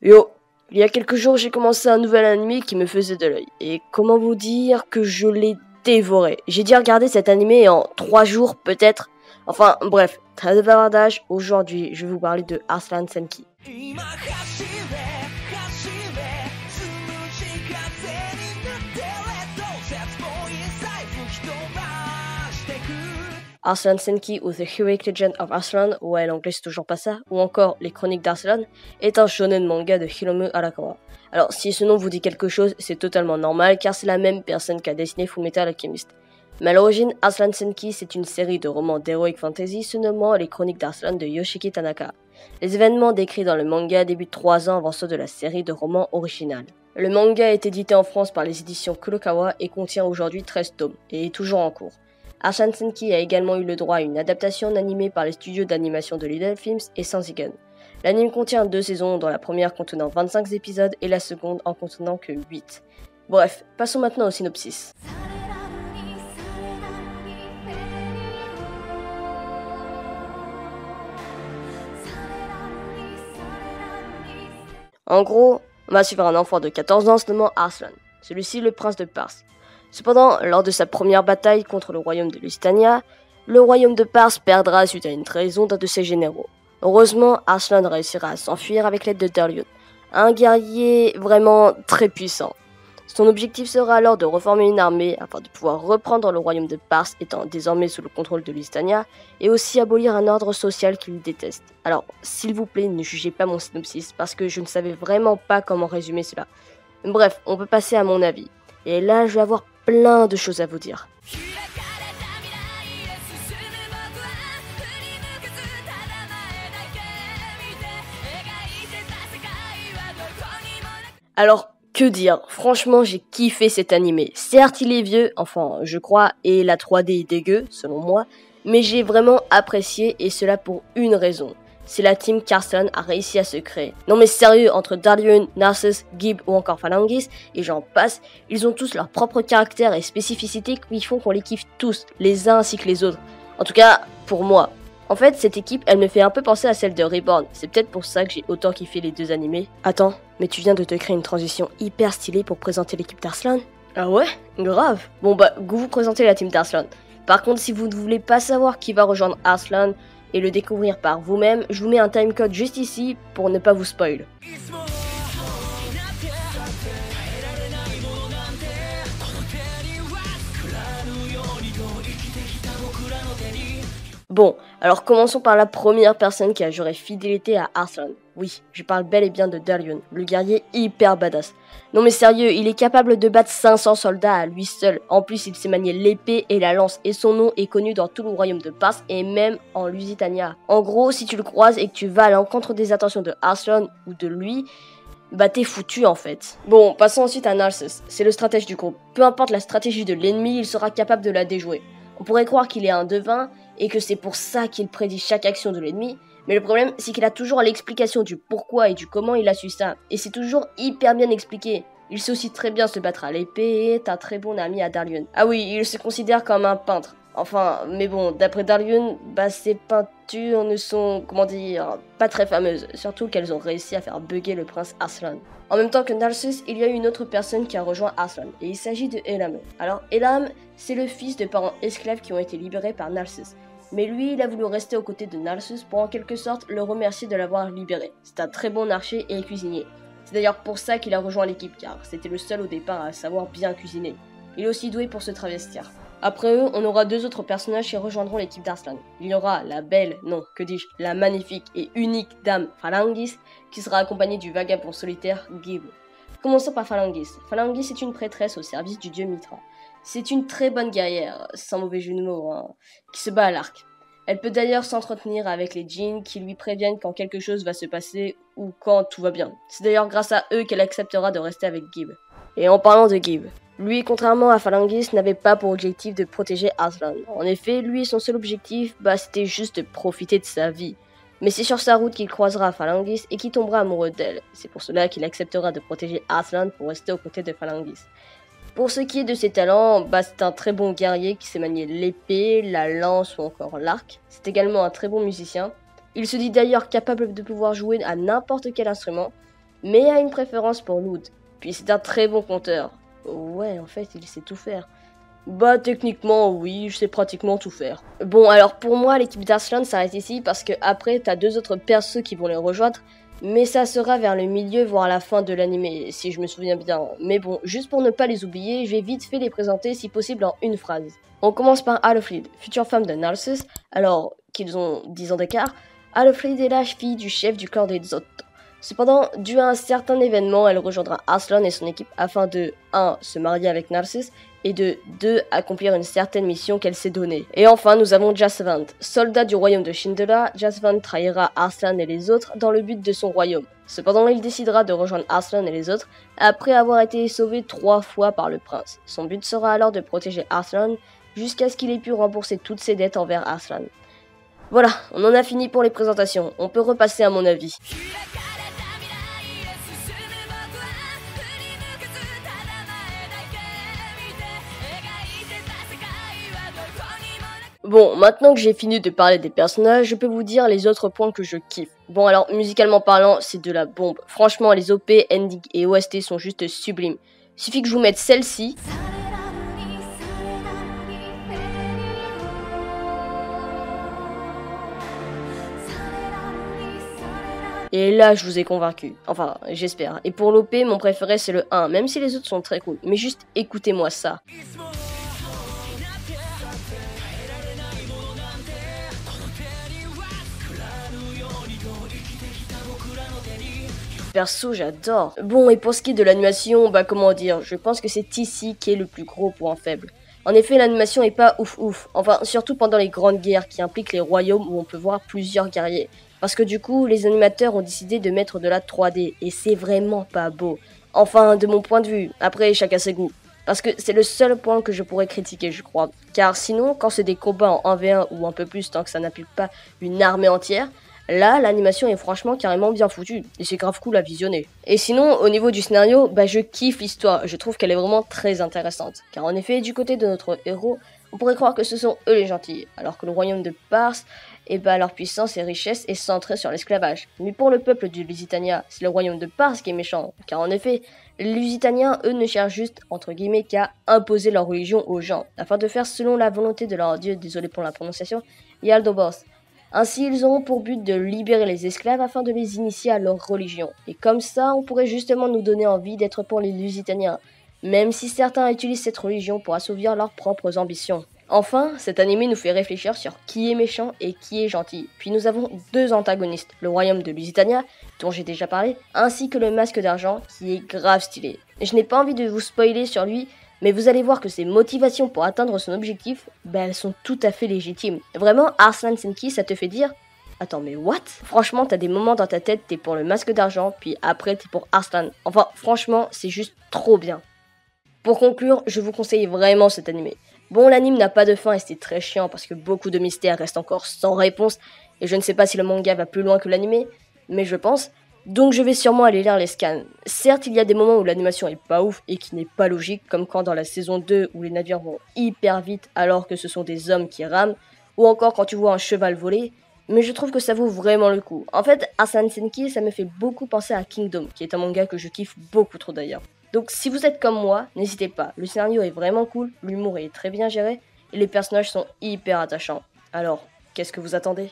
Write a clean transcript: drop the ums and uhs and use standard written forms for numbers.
Yo, il y a quelques jours j'ai commencé un nouvel anime qui me faisait de l'œil. Et comment vous dire que je l'ai dévoré. J'ai dû regarder cet anime en 3 jours peut-être. Enfin bref, très de bavardage. Aujourd'hui je vais vous parler de Arslan Senki. Arslan Senki ou The Heroic Legend of Arslan, ouais l'anglais c'est toujours pas ça, ou encore Les Chroniques d'Arslan, est un shonen manga de Hiromu Arakawa. Alors si ce nom vous dit quelque chose, c'est totalement normal car c'est la même personne qui a dessiné Fullmetal Alchemist. Mais à l'origine, Arslan Senki c'est une série de romans d'heroic fantasy se nommant Les Chroniques d'Arslan de Yoshiki Tanaka. Les événements décrits dans le manga débutent 3 ans avant ceux de la série de romans originale. Le manga est édité en France par les éditions Kurokawa et contient aujourd'hui 13 tomes, et est toujours en cours. Arslan Senki a également eu le droit à une adaptation animée par les studios d'animation de Little Films et Senziken. L'anime contient 2 saisons, dont la première contenant 25 épisodes et la seconde en contenant que 8. Bref, passons maintenant au synopsis. En gros, on va suivre un enfant de 14 ans se nommant Arslan, celui-ci le prince de Pars. Cependant, lors de sa première bataille contre le royaume de Lusitania, le royaume de Pars perdra suite à une trahison d'un de ses généraux. Heureusement, Arslan réussira à s'enfuir avec l'aide de Darlion, un guerrier vraiment très puissant. Son objectif sera alors de reformer une armée afin de pouvoir reprendre le royaume de Pars étant désormais sous le contrôle de Lusitania et aussi abolir un ordre social qu'il déteste. Alors, s'il vous plaît, ne jugez pas mon synopsis parce que je ne savais vraiment pas comment résumer cela. Bref, on peut passer à mon avis. Et là, je vais avoir plein de choses à vous dire. Alors, que dire? Franchement, j'ai kiffé cet animé. Certes, il est vieux, enfin, je crois, et la 3D est dégueu, selon moi, mais j'ai vraiment apprécié, et cela pour une raison. C'est la team qu'Arslan a réussi à se créer. Non mais sérieux, entre Darlion, Narcissus, Gibb ou encore Phalangis, et j'en passe, ils ont tous leur propre caractère et spécificité qui font qu'on les kiffe tous, les uns ainsi que les autres. En tout cas, pour moi. En fait, cette équipe, elle me fait un peu penser à celle de Reborn. C'est peut-être pour ça que j'ai autant kiffé les 2 animés. Attends, mais tu viens de te créer une transition hyper stylée pour présenter l'équipe d'Arslan? Ah ouais? Grave. Bon bah, vous présentez la team d'Arslan. Par contre, si vous ne voulez pas savoir qui va rejoindre Arslan et le découvrir par vous-même, je vous mets un timecode juste ici pour ne pas vous spoil. Bon, alors commençons par la première personne qui a juré fidélité à Arslan. Oui, je parle bel et bien de Darlion, le guerrier hyper badass. Non mais sérieux, il est capable de battre 500 soldats à lui seul. En plus, il sait manier l'épée et la lance et son nom est connu dans tout le royaume de Pars et même en Lusitania. En gros, si tu le croises et que tu vas à l'encontre des intentions de Arslan ou de lui, bah t'es foutu en fait. Bon, passons ensuite à Narcissus, c'est le stratège du groupe. Peu importe la stratégie de l'ennemi, il sera capable de la déjouer. On pourrait croire qu'il est un devin et que c'est pour ça qu'il prédit chaque action de l'ennemi, mais le problème c'est qu'il a toujours l'explication du pourquoi et du comment il a su ça, et c'est toujours hyper bien expliqué. Il sait aussi très bien se battre à l'épée et est un très bon ami à Darlion. Ah oui, il se considère comme un peintre. Enfin, mais bon, d'après Darlion, bah ses peintures ne sont, comment dire, pas très fameuses, surtout qu'elles ont réussi à faire bugger le prince Arslan. En même temps que Narcissus, il y a une autre personne qui a rejoint Arslan, et il s'agit de Elam. Alors Elam, c'est le fils de parents esclaves qui ont été libérés par Narcissus. Mais lui, il a voulu rester aux côtés de Narcissus pour en quelque sorte le remercier de l'avoir libéré. C'est un très bon archer et cuisinier. C'est d'ailleurs pour ça qu'il a rejoint l'équipe, car c'était le seul au départ à savoir bien cuisiner. Il est aussi doué pour se travestir. Après eux, on aura 2 autres personnages qui rejoindront l'équipe d'Arslan. Il y aura la belle, non, que dis-je, la magnifique et unique dame Phalangis, qui sera accompagnée du vagabond solitaire Gibb. Commençons par Phalangis. Phalangis est une prêtresse au service du dieu Mitra. C'est une très bonne guerrière, sans mauvais jeu de mots, hein, qui se bat à l'arc. Elle peut d'ailleurs s'entretenir avec les djinns qui lui préviennent quand quelque chose va se passer ou quand tout va bien. C'est d'ailleurs grâce à eux qu'elle acceptera de rester avec Gibb. Et en parlant de Gibb, lui, contrairement à Phalangis, n'avait pas pour objectif de protéger Arslan. En effet, lui, son seul objectif, c'était juste de profiter de sa vie. Mais c'est sur sa route qu'il croisera Phalangis et qu'il tombera amoureux d'elle. C'est pour cela qu'il acceptera de protéger Arslan pour rester aux côtés de Phalangis. Pour ce qui est de ses talents, c'est un très bon guerrier qui sait manier l'épée, la lance ou encore l'arc. C'est également un très bon musicien. Il se dit d'ailleurs capable de pouvoir jouer à n'importe quel instrument. mais a une préférence pour Loot. Puis c'est un très bon conteur. Ouais, en fait, il sait tout faire. Bah techniquement oui, je sais pratiquement tout faire. Bon alors pour moi l'équipe d'Arslan s'arrête ici parce que après t'as deux autres persos qui vont les rejoindre, mais ça sera vers le milieu voire la fin de l'animé si je me souviens bien. Mais bon, juste pour ne pas les oublier, je vais vite fait les présenter si possible en une phrase. On commence par Alfred, future femme de Narcissus, alors qu'ils ont 10 ans d'écart. Alfred est la fille du chef du clan des Zotto. Cependant, dû à un certain événement, elle rejoindra Arslan et son équipe afin de 1. Se marier avec Narcissus et de 2. Accomplir une certaine mission qu'elle s'est donnée. Et enfin, nous avons Jasvant. Soldat du royaume de Shindela, Jasvant trahira Arslan et les autres dans le but de son royaume. Cependant, il décidera de rejoindre Arslan et les autres après avoir été sauvé 3 fois par le prince. Son but sera alors de protéger Arslan jusqu'à ce qu'il ait pu rembourser toutes ses dettes envers Arslan. Voilà, on en a fini pour les présentations. On peut repasser à mon avis. Bon, maintenant que j'ai fini de parler des personnages, je peux vous dire les autres points que je kiffe. Bon alors, musicalement parlant, c'est de la bombe. Franchement, les OP, ending et OST sont juste sublimes. Suffit que je vous mette celle-ci. Et là, je vous ai convaincu. Enfin, j'espère. Et pour l'OP, mon préféré c'est le 1, même si les autres sont très cool. Mais juste écoutez-moi ça. Perso, j'adore. Bon, et pour ce qui est de l'animation, bah comment dire, je pense que c'est ici qui est le plus gros point faible. En effet, l'animation est pas ouf. Enfin, surtout pendant les grandes guerres qui impliquent les royaumes où on peut voir plusieurs guerriers. Parce que du coup, les animateurs ont décidé de mettre de la 3D et c'est vraiment pas beau. Enfin, de mon point de vue. Après, chacun ses goûts. Parce que c'est le seul point que je pourrais critiquer, je crois. Car sinon, quand c'est des combats en 1v1 ou un peu plus tant que ça n'implique pas une armée entière, là, l'animation est franchement carrément bien foutue, et c'est grave cool à visionner. Et sinon, au niveau du scénario, bah je kiffe l'histoire, je trouve qu'elle est vraiment très intéressante. Car en effet, du côté de notre héros, on pourrait croire que ce sont eux les gentils, alors que le royaume de Pars, et bah leur puissance et richesse est centrée sur l'esclavage. Mais pour le peuple du Lusitania, c'est le royaume de Pars qui est méchant, car en effet, les Lusitaniens, eux, ne cherchent juste, entre guillemets, qu'à imposer leur religion aux gens, afin de faire selon la volonté de leur dieu, désolé pour la prononciation, Yaldobos. Ainsi, ils auront pour but de libérer les esclaves afin de les initier à leur religion. Et comme ça, on pourrait justement nous donner envie d'être pour les Lusitaniens, même si certains utilisent cette religion pour assouvir leurs propres ambitions. Enfin, cet animé nous fait réfléchir sur qui est méchant et qui est gentil. Puis nous avons deux antagonistes, le royaume de Lusitania, dont j'ai déjà parlé, ainsi que le masque d'argent, qui est grave stylé. Je n'ai pas envie de vous spoiler sur lui, mais vous allez voir que ses motivations pour atteindre son objectif, elles sont tout à fait légitimes. Vraiment, Arslan Senki, ça te fait dire « Attends, mais what ?» Franchement, t'as des moments dans ta tête, t'es pour le masque d'argent, puis après t'es pour Arslan. Enfin, franchement, c'est juste trop bien. Pour conclure, je vous conseille vraiment cet animé. Bon, l'anime n'a pas de fin et c'est très chiant parce que beaucoup de mystères restent encore sans réponse, et je ne sais pas si le manga va plus loin que l'animé, mais je pense. Donc je vais sûrement aller lire les scans. Certes, il y a des moments où l'animation est pas ouf et qui n'est pas logique, comme quand dans la saison 2 où les navires vont hyper vite alors que ce sont des hommes qui rament, ou encore quand tu vois un cheval voler, mais je trouve que ça vaut vraiment le coup. En fait, Arslan Senki, ça me fait beaucoup penser à Kingdom, qui est un manga que je kiffe beaucoup trop d'ailleurs. Donc si vous êtes comme moi, n'hésitez pas, le scénario est vraiment cool, l'humour est très bien géré, et les personnages sont hyper attachants. Alors, qu'est-ce que vous attendez ?